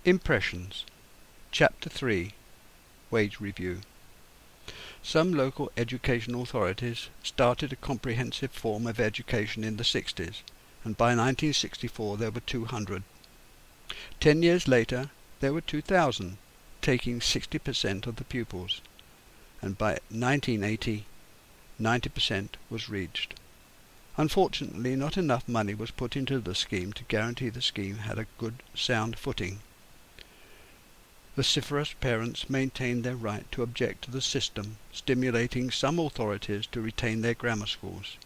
Impressions. Chapter 3. Wage Review. Some local education authorities started a comprehensive form of education in the 60s, and by 1964 there were 200. 10 years later there were 2,000, taking 60% of the pupils, and by 1980 90% was reached. Unfortunately, not enough money was put into the scheme to guarantee the scheme had a good, sound footing. Vociferous parents maintained their right to object to the system, stimulating some authorities to retain their grammar schools.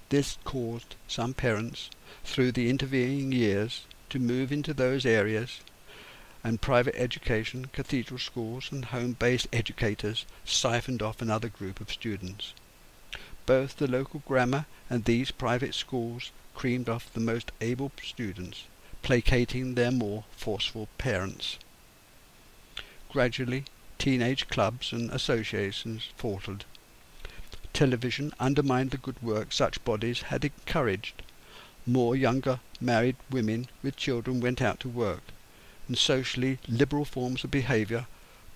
This caused some parents, through the intervening years, to move into those areas, and private education, cathedral schools and home-based educators siphoned off another group of students. Both the local grammar and these private schools creamed off the most able students, placating their more forceful parents. Gradually, teenage clubs and associations faltered. Television undermined the good work such bodies had encouraged. More younger married women with children went out to work, and socially liberal forms of behaviour,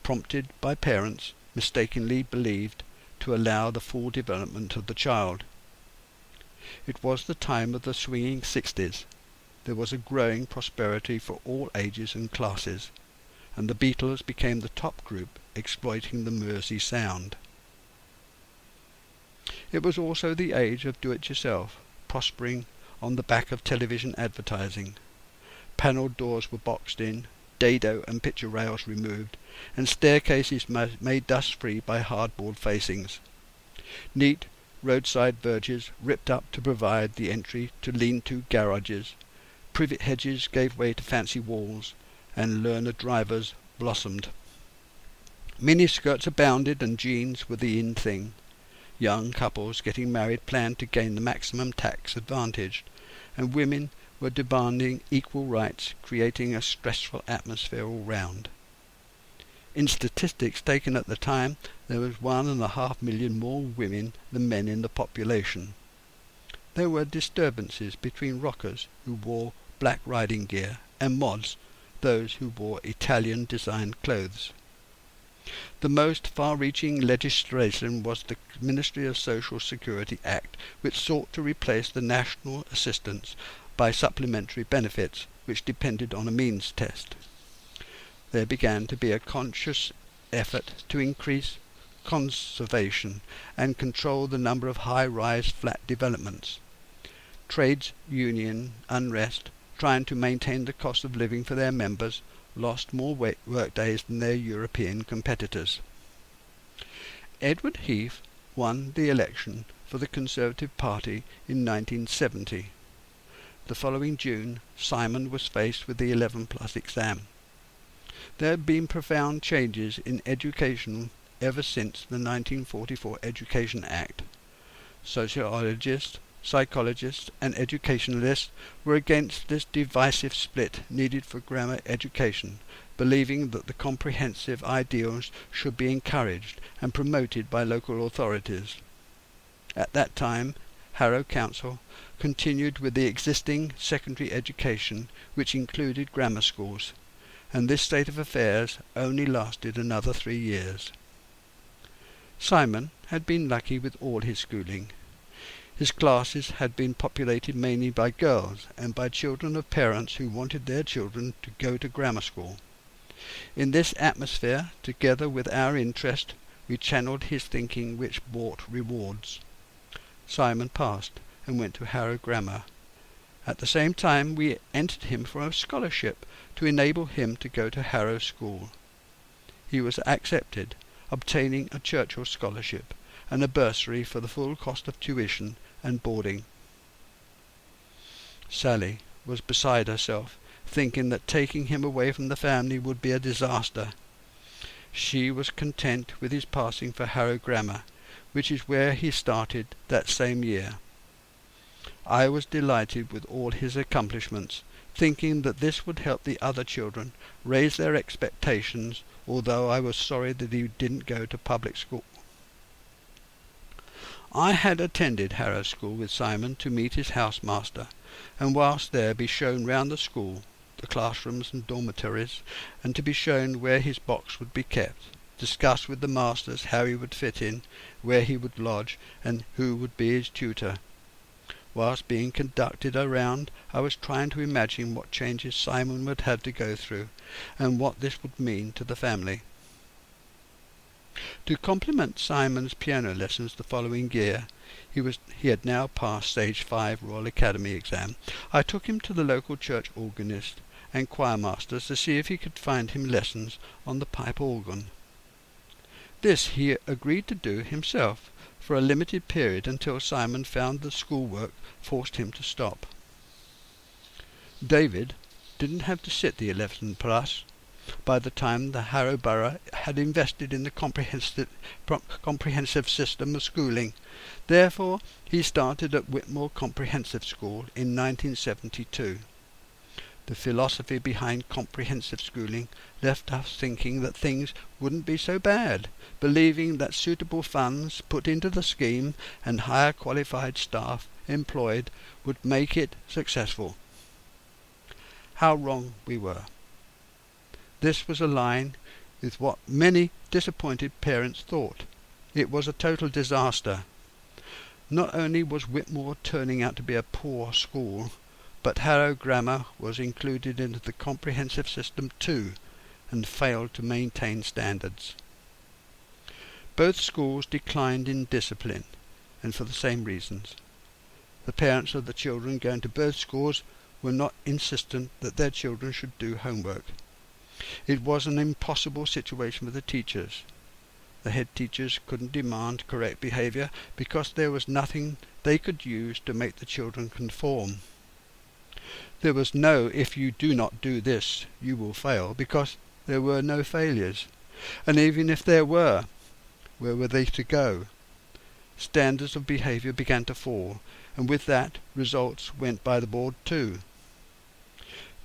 prompted by parents, mistakenly believed to allow the full development of the child. It was the time of the swinging 60s. There was a growing prosperity for all ages and classes, and the Beatles became the top group exploiting the Mersey sound. It was also the age of do-it-yourself, prospering on the back of television advertising. Panelled doors were boxed in, dado and picture rails removed, and staircases made dust-free by hardboard facings. Neat roadside verges ripped up to provide the entry to lean-to garages. Privet hedges gave way to fancy walls, and learner drivers blossomed. Miniskirts abounded, and jeans were the in thing. Young couples getting married planned to gain the maximum tax advantage, and women were demanding equal rights, creating a stressful atmosphere all round. In statistics taken at the time, there was 1.5 million more women than men in the population. There were disturbances between rockers who wore black riding gear and mods, those who wore Italian-designed clothes. The most far-reaching legislation was the Ministry of Social Security Act, which sought to replace the national assistance by supplementary benefits, which depended on a means test. There began to be a conscious effort to increase conservation and control the number of high-rise flat developments. Trades union unrest, trying to maintain the cost of living for their members, lost more work days than their European competitors. Edward Heath won the election for the Conservative Party in 1970. The following June, Simon was faced with the 11+ exam. There have been profound changes in education ever since the 1944 Education Act. Sociologists, psychologists and educationalists were against this divisive split needed for grammar education, believing that the comprehensive ideals should be encouraged and promoted by local authorities. At that time, Harrow Council continued with the existing secondary education, which included grammar schools, and this state of affairs only lasted another 3 years. Simon had been lucky with all his schooling. His classes had been populated mainly by girls and by children of parents who wanted their children to go to grammar school. In this atmosphere, together with our interest, we channeled his thinking, which brought rewards. Simon passed and went to Harrow Grammar. At the same time we entered him for a scholarship to enable him to go to Harrow School. He was accepted, obtaining a Churchill scholarship and a bursary for the full cost of tuition and boarding. Sally was beside herself, thinking that taking him away from the family would be a disaster. She was content with his passing for Harrow Grammar, which is where he started that same year. I was delighted with all his accomplishments, thinking that this would help the other children raise their expectations, although I was sorry that he didn't go to public school. I had attended Harrow School with Simon to meet his housemaster, and whilst there be shown round the school, the classrooms and dormitories, and to be shown where his box would be kept, discuss with the masters how he would fit in, where he would lodge, and who would be his tutor. Whilst being conducted around, I was trying to imagine what changes Simon would have to go through, and what this would mean to the family. To complement Simon's piano lessons the following year, he had now passed Stage 5 Royal Academy exam. I took him to the local church organist and choir masters to see if he could find him lessons on the pipe organ. This he agreed to do himself for a limited period until Simon found the schoolwork forced him to stop. David didn't have to sit the 11 plus by the time the Harrow borough had invested in the comprehensive system of schooling. Therefore, he started at Whitmore Comprehensive School in 1972. The philosophy behind comprehensive schooling left us thinking that things wouldn't be so bad, believing that suitable funds put into the scheme and higher qualified staff employed would make it successful. How wrong we were. This was in line with what many disappointed parents thought. It was a total disaster. Not only was Whitmore turning out to be a poor school, but Harrow Grammar was included into the comprehensive system too, and failed to maintain standards. Both schools declined in discipline, and for the same reasons. The parents of the children going to both schools were not insistent that their children should do homework. It was an impossible situation for the teachers. The head teachers couldn't demand correct behaviour because there was nothing they could use to make the children conform. There was no "if you do not do this, you will fail," because there were no failures. And even if there were, where were they to go? Standards of behaviour began to fall, and with that results went by the board too.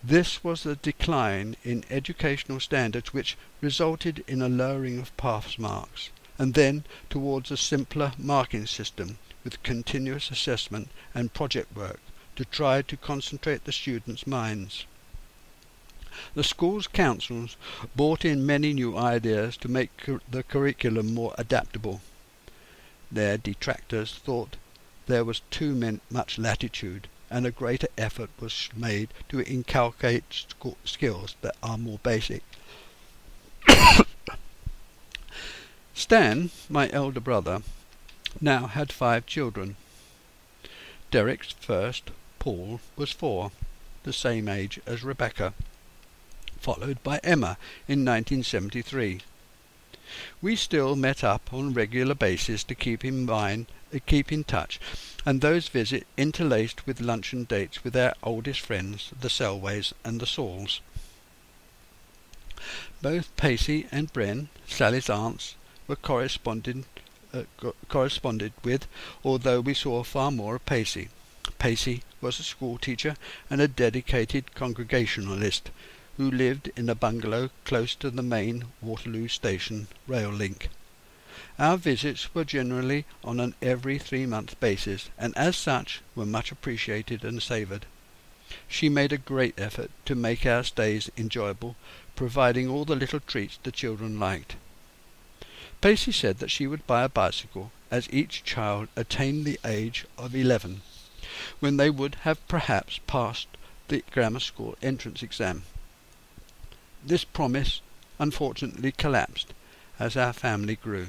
This was the decline in educational standards which resulted in a lowering of pass marks, and then towards a simpler marking system with continuous assessment and project work to try to concentrate the students' minds. The school's councils brought in many new ideas to make the curriculum more adaptable. Their detractors thought there was too much latitude, and a greater effort was made to inculcate skills that are more basic. Stan, my elder brother, now had 5 children. Derek's first, Paul, was 4, the same age as Rebecca, followed by Emma in 1973. We still met up on a regular basis to keep in touch, and those visits interlaced with luncheon dates with our oldest friends, the Selways and the Sauls. Both Pacey and Bren, Sally's aunts, were corresponded with, although we saw far more of Pacey. Pacey was a school teacher and a dedicated Congregationalist who lived in a bungalow close to the main Waterloo Station rail link. Our visits were generally on an every 3-month basis, and as such were much appreciated and savoured. She made a great effort to make our stays enjoyable, providing all the little treats the children liked. Pacey said that she would buy a bicycle as each child attained the age of 11, when they would have perhaps passed the grammar school entrance exam. This promise unfortunately collapsed as our family grew.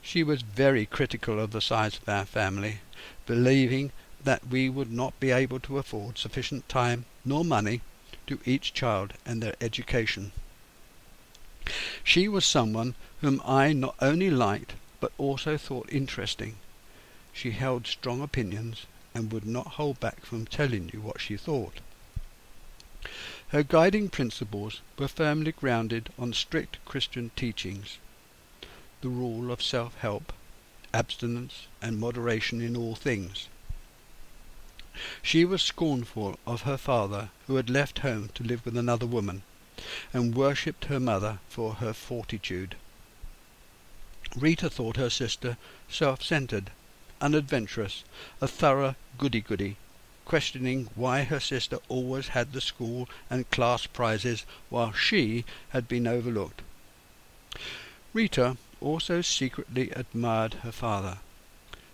She was very critical of the size of our family, believing that we would not be able to afford sufficient time nor money to each child and their education. She was someone whom I not only liked but also thought interesting. She held strong opinions and would not hold back from telling you what she thought. Her guiding principles were firmly grounded on strict Christian teachings: the rule of self-help, abstinence, and moderation in all things. She was scornful of her father, who had left home to live with another woman, and worshipped her mother for her fortitude. Rita thought her sister self-centred, unadventurous, a thorough goody-goody, questioning why her sister always had the school and class prizes while she had been overlooked. Rita also secretly admired her father.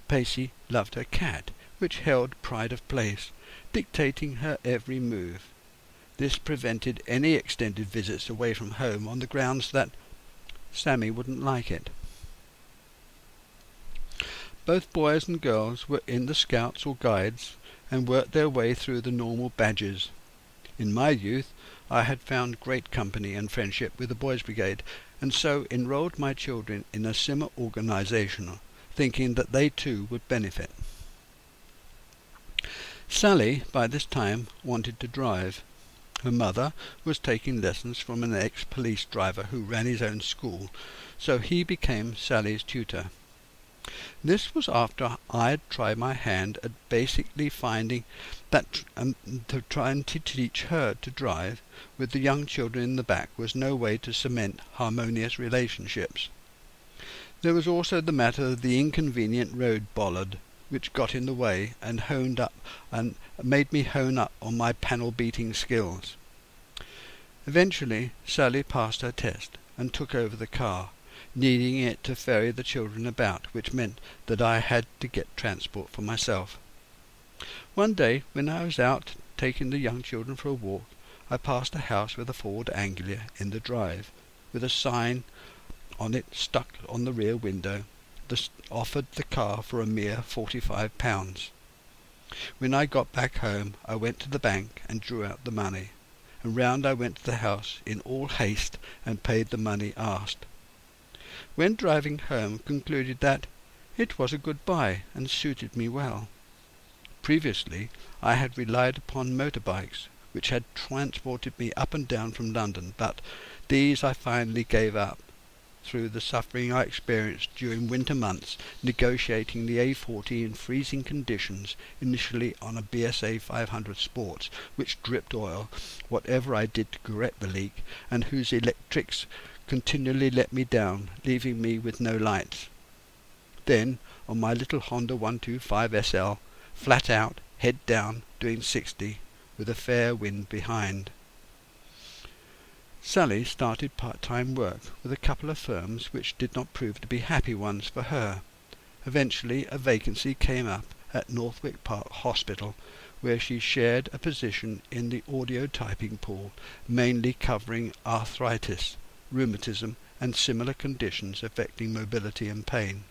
Pacey loved her cat, which held pride of place, dictating her every move. This prevented any extended visits away from home on the grounds that Sammy wouldn't like it. Both boys and girls were in the Scouts or Guides and worked their way through the normal badges. In my youth I had found great company and friendship with the Boys' Brigade, and so enrolled my children in a similar organisation, thinking that they too would benefit. Sally, by this time, wanted to drive. Her mother was taking lessons from an ex-police driver who ran his own school, so he became Sally's tutor. This was after I had tried my hand at basically finding that trying to teach her to drive with the young children in the back was no way to cement harmonious relationships. There was also the matter of the inconvenient road bollard, which got in the way and made me hone up on my panel beating skills. Eventually Sally passed her test and took over the car, needing it to ferry the children about, which meant that I had to get transport for myself. One day, when I was out taking the young children for a walk, I passed a house with a Ford Anglia in the drive, with a sign on it stuck on the rear window that offered the car for a mere £45. When I got back home, I went to the bank and drew out the money, and round I went to the house in all haste and paid the money asked. When driving home, concluded that it was a good buy and suited me well. Previously I had relied upon motorbikes, which had transported me up and down from London, but these I finally gave up through the suffering I experienced during winter months negotiating the A40 in freezing conditions, initially on a BSA 500 Sports, which dripped oil whatever I did to correct the leak, and whose electrics continually let me down, leaving me with no lights. Then on my little Honda 125 SL, flat out, head down, doing 60, with a fair wind behind. Sally started part-time work with a couple of firms which did not prove to be happy ones for her. Eventually a vacancy came up at Northwick Park Hospital, where she shared a position in the audio typing pool, mainly covering arthritis, rheumatism and similar conditions affecting mobility and pain.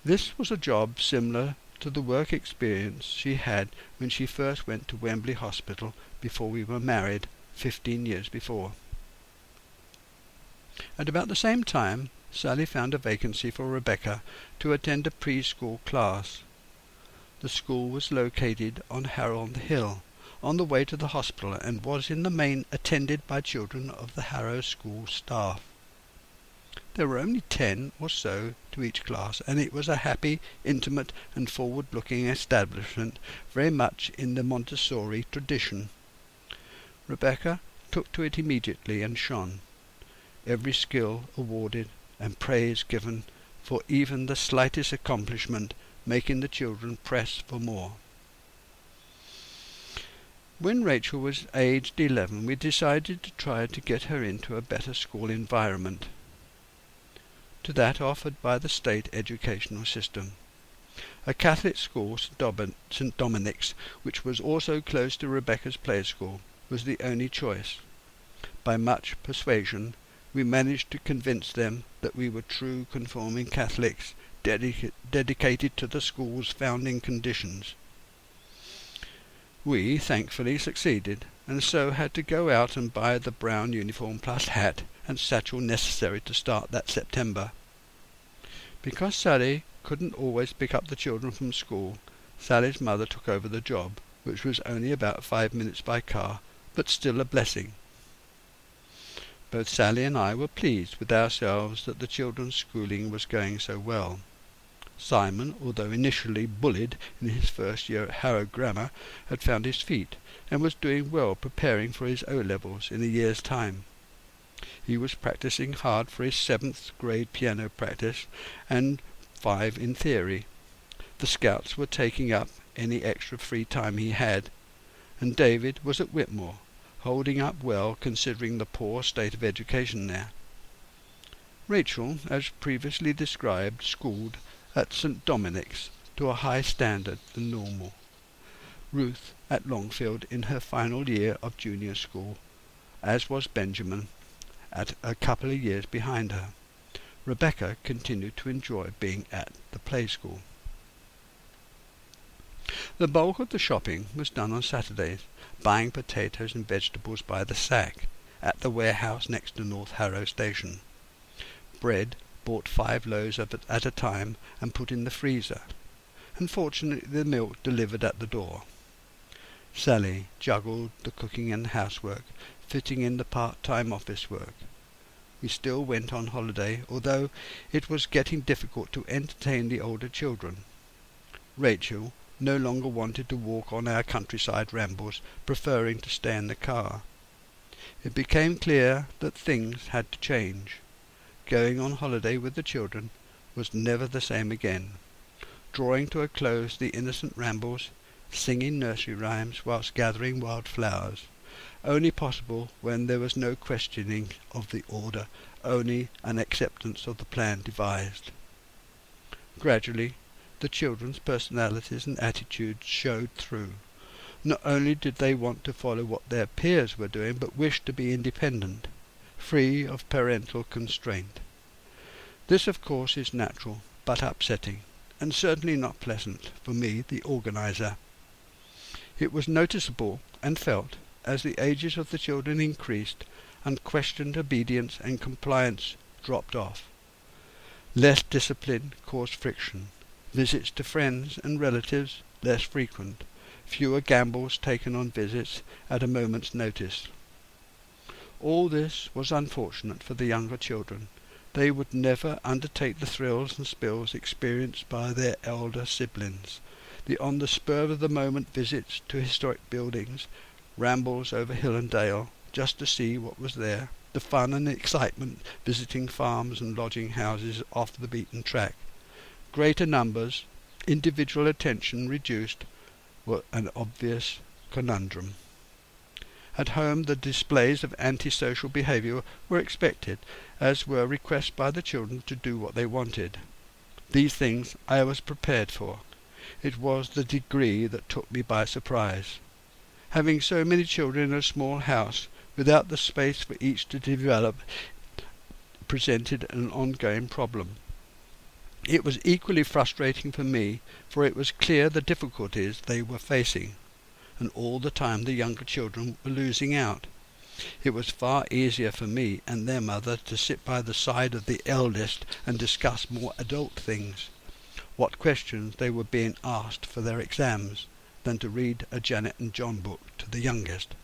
This was a job similar to the work experience she had when she first went to Wembley Hospital before we were married 15 years before. At about the same time, Sally found a vacancy for Rebecca to attend a preschool class. The school was located on Harrow on the Hill, on the way to the hospital, and was in the main attended by children of the Harrow school staff. There were only 10 or so to each class, and it was a happy, intimate and forward-looking establishment, very much in the Montessori tradition. Rebecca took to it immediately and shone. Every skill awarded and praise given for even the slightest accomplishment, making the children press for more. When Rachel was aged 11, we decided to try to get her into a better school environment, to that offered by the state educational system. A Catholic school, St. Dominic's, which was also close to Rebecca's play school, was the only choice. By much persuasion, we managed to convince them that we were true conforming Catholics, dedicated to the school's founding conditions. We thankfully succeeded, and so had to go out and buy the brown uniform plus hat and satchel necessary to start that September. Because Sally couldn't always pick up the children from school, Sally's mother took over the job, which was only about 5 minutes by car, but still a blessing. Both Sally and I were pleased with ourselves that the children's schooling was going so well. Simon, although initially bullied in his first year at Harrow Grammar, had found his feet, and was doing well preparing for his O-levels in a year's time. He was practising hard for his 7th grade piano practice, and 5 in theory. The Scouts were taking up any extra free time he had, and David was at Whitmore, holding up well considering the poor state of education there. Rachel, as previously described, schooled at St. Dominic's to a higher standard than normal. Ruth at Longfield in her final year of junior school, as was Benjamin, at a couple of years behind her. Rebecca continued to enjoy being at the play school. The bulk of the shopping was done on Saturdays, buying potatoes and vegetables by the sack at the warehouse next to North Harrow station. Bread bought 5 loaves of it at a time and put in the freezer, and fortunately the milk delivered at the door. Sally juggled the cooking and housework, fitting in the part-time office work. We still went on holiday, although it was getting difficult to entertain the older children. Rachel no longer wanted to walk on our countryside rambles, preferring to stay in the car. It became clear that things had to change. Going on holiday with the children was never the same again. Drawing to a close the innocent rambles, singing nursery rhymes whilst gathering wild flowers, only possible when there was no questioning of the order, only an acceptance of the plan devised. Gradually, the children's personalities and attitudes showed through. Not only did they want to follow what their peers were doing, but wished to be independent, free of parental constraint. This, of course, is natural, but upsetting, and certainly not pleasant for me, the organizer. It was noticeable and felt as the ages of the children increased, unquestioned obedience and compliance dropped off. Less discipline caused friction, visits to friends and relatives less frequent, fewer gambles taken on visits at a moment's notice. All this was unfortunate for the younger children. They would never undertake the thrills and spills experienced by their elder siblings, the on-the-spur-of-the-moment visits to historic buildings, rambles over hill and dale, just to see what was there, the fun and excitement visiting farms and lodging houses off the beaten track. Greater numbers, individual attention reduced, were an obvious conundrum. At home the displays of antisocial behaviour were expected, as were requests by the children to do what they wanted. These things I was prepared for. It was the degree that took me by surprise. Having so many children in a small house, without the space for each to develop, presented an ongoing problem. It was equally frustrating for me, for it was clear the difficulties they were facing, and all the time the younger children were losing out. It was far easier for me and their mother to sit by the side of the eldest and discuss more adult things, what questions they were being asked for their exams, than to read a Janet and John book to the youngest.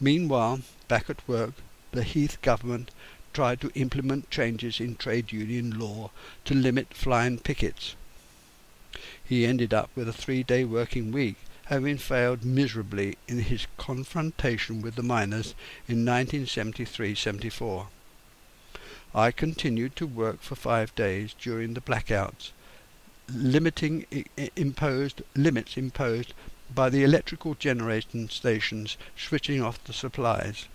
Meanwhile, back at work, the Heath government tried to implement changes in trade union law to limit flying pickets. He ended up with a 3-day working week, having failed miserably in his confrontation with the miners in 1973-74. I continued to work for 5 days during the blackouts, limits imposed by the electrical generation stations switching off the supplies.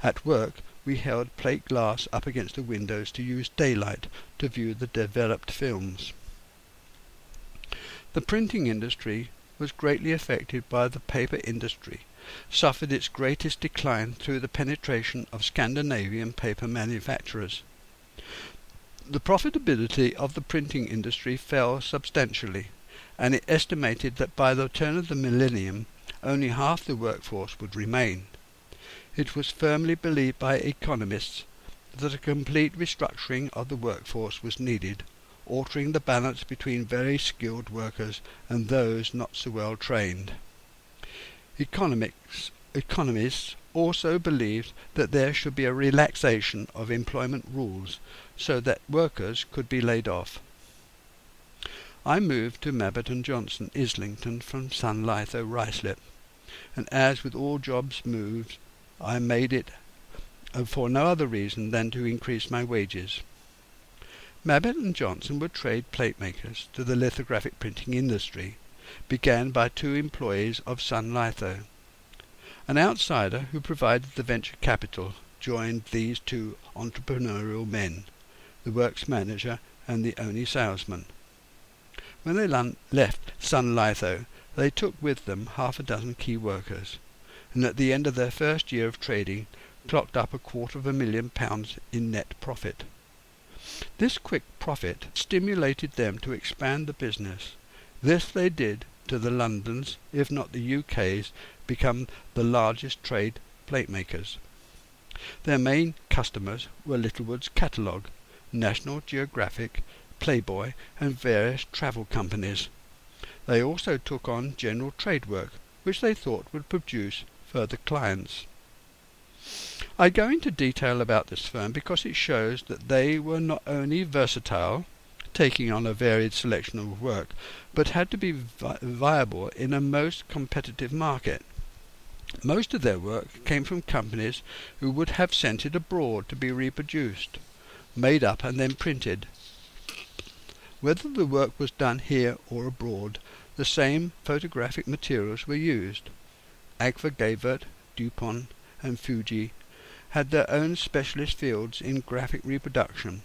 At work, we held plate glass up against the windows to use daylight to view the developed films. The printing industry was greatly affected by the paper industry, suffered its greatest decline through the penetration of Scandinavian paper manufacturers. The profitability of the printing industry fell substantially, and it estimated that by the turn of the millennium only half the workforce would remain. It was firmly believed by economists that a complete restructuring of the workforce was needed, altering the balance between very skilled workers and those not so well trained. Economists also believed that there should be a relaxation of employment rules so that workers could be laid off. I moved to Mabberton Johnson, Islington from Sunlitho, Ruislip, and as with all jobs moves, I made it for no other reason than to increase my wages. Mabbott and Johnson were trade plate makers to the lithographic printing industry, began by two employees of Sun Litho. An outsider who provided the venture capital joined these two entrepreneurial men, the works manager and the only salesman. When they left Sun Litho, they took with them half a dozen key workers, and at the end of their first year of trading clocked up £250,000 in net profit. This quick profit stimulated them to expand the business. This they did to the Londons, if not the UK's, become the largest trade plate makers. Their main customers were Littlewood's Catalogue, National Geographic, Playboy and various travel companies. They also took on general trade work, which they thought would produce further clients. I go into detail about this firm because it shows that they were not only versatile, taking on a varied selection of work, but had to be viable in a most competitive market. Most of their work came from companies who would have sent it abroad to be reproduced, made up and then printed. Whether the work was done here or abroad, the same photographic materials were used. Agfa Gevert, Dupont and Fuji had their own specialist fields in graphic reproduction,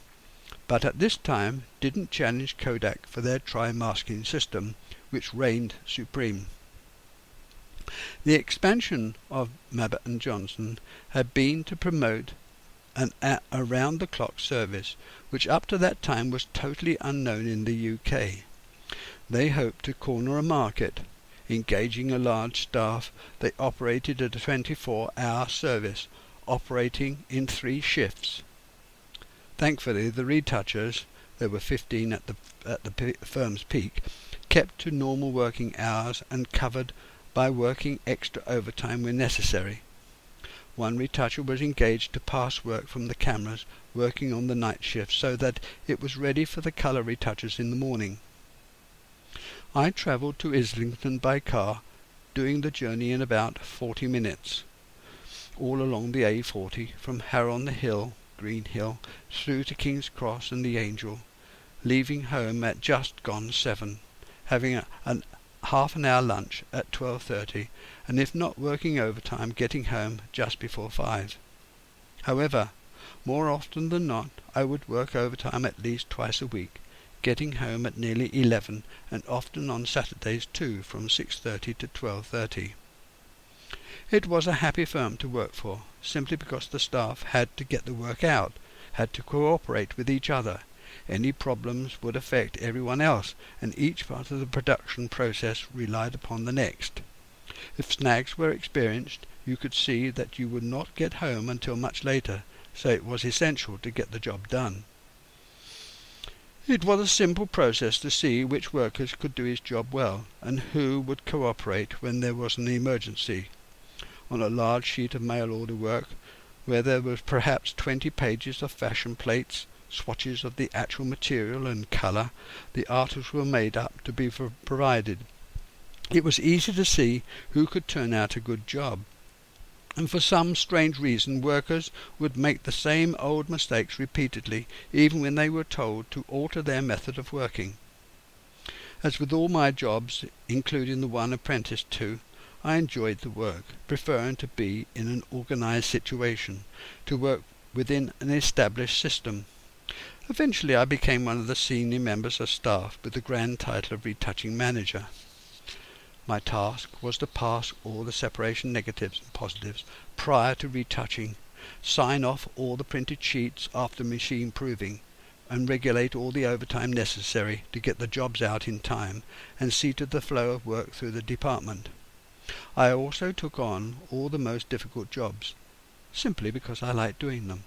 but at this time didn't challenge Kodak for their tri-masking system, which reigned supreme. The expansion of Mabbott and Johnson had been to promote an around-the-clock service, which up to that time was totally unknown in the UK. They hoped to corner a market. Engaging a large staff, they operated a 24-hour service, operating in 3 shifts. Thankfully, the retouchers, there were 15 at the firm's peak, kept to normal working hours and covered by working extra overtime when necessary. One retoucher was engaged to pass work from the cameras working on the night shift so that it was ready for the colour retouchers in the morning. I travelled to Islington by car, doing the journey in about 40 minutes, all along the A40 from Harrow on the Hill, Green Hill, through to King's Cross and the Angel, leaving home at just gone 7, having a half an hour lunch at 12:30, and if not working overtime, getting home just before 5. However, more often than not, I would work overtime at least twice a week, getting home at nearly 11, and often on Saturdays too, from 6:30 to 12:30. It was a happy firm to work for, simply because the staff had to get the work out, had to cooperate with each other. Any problems would affect everyone else, and each part of the production process relied upon the next. If snags were experienced, you could see that you would not get home until much later, so it was essential to get the job done. It was a simple process to see which workers could do his job well, and who would cooperate when there was an emergency. On a large sheet of mail order work, where there was perhaps 20 pages of fashion plates, swatches of the actual material and colour, the articles were made up to be provided. It was easy to see who could turn out a good job, and for some strange reason workers would make the same old mistakes repeatedly, even when they were told to alter their method of working. As with all my jobs, including the one apprenticed to, I enjoyed the work, preferring to be in an organised situation, to work within an established system. Eventually I became one of the senior members of staff with the grand title of retouching manager. My task was to pass all the separation negatives and positives prior to retouching, sign off all the printed sheets after machine proving, and regulate all the overtime necessary to get the jobs out in time, and see to the flow of work through the department. I also took on all the most difficult jobs, simply because I liked doing them.